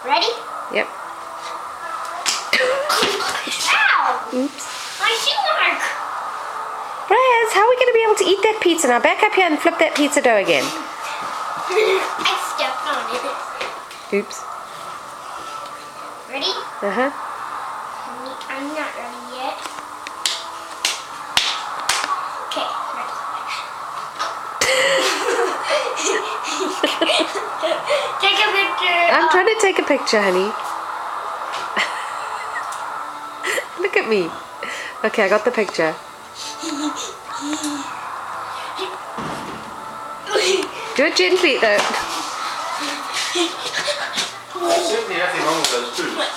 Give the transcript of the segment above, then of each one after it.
Ready? Yep. Ow! Oops. My shoe mark! Raz, how are we going to be able to eat that pizza? Now back up here and flip that pizza dough again. I stepped on it. Oops. Ready? Uh-huh. I'm not ready yet. Okay, ready. Take a picture. I'm trying to take a picture, honey. Look at me. Okay, I got the picture. Do it gently, though. There's certainly nothing wrong with those tubes.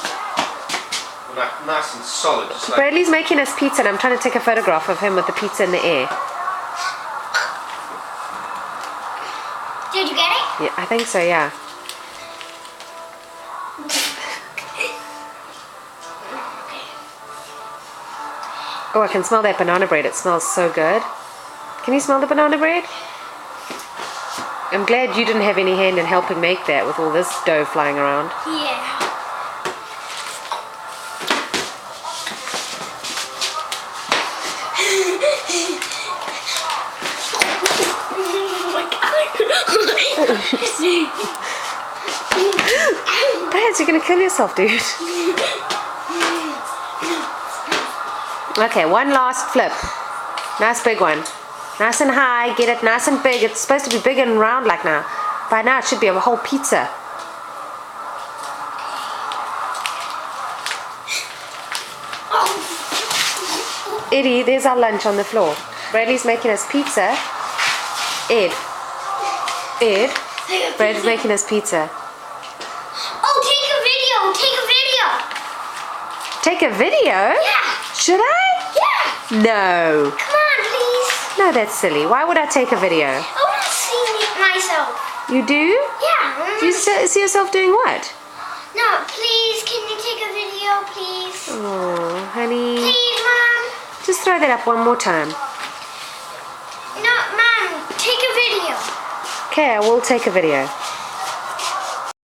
They're nice and solid. Just like Bradley's making us pizza, and I'm trying to take a photograph of him with the pizza in the air. Did you get it? Yeah, I think so, yeah. Oh, I can smell that banana bread. It smells so good. Can you smell the banana bread? I'm glad you didn't have any hand in helping make that with all this dough flying around. Yeah. Brad, you're going to kill yourself, dude. Okay, one last flip. Nice big one. Nice and high. Get it nice and big. It's supposed to be big and round like now. By now it should be a whole pizza. Eddie, there's our lunch on the floor. Bradley's making us pizza. Ed. Brad's making us pizza. Oh, take a video. Take a video? Yeah. Should I? Yeah. No. Come on, please. No, that's silly. Why would I take a video? I want to see myself. You do? Yeah. Do you see yourself doing what? No, please. Can you take a video, please? Oh, honey. Please, Mom. Just throw that up one more time. No, Mom. Take a video. Okay, I will take a video.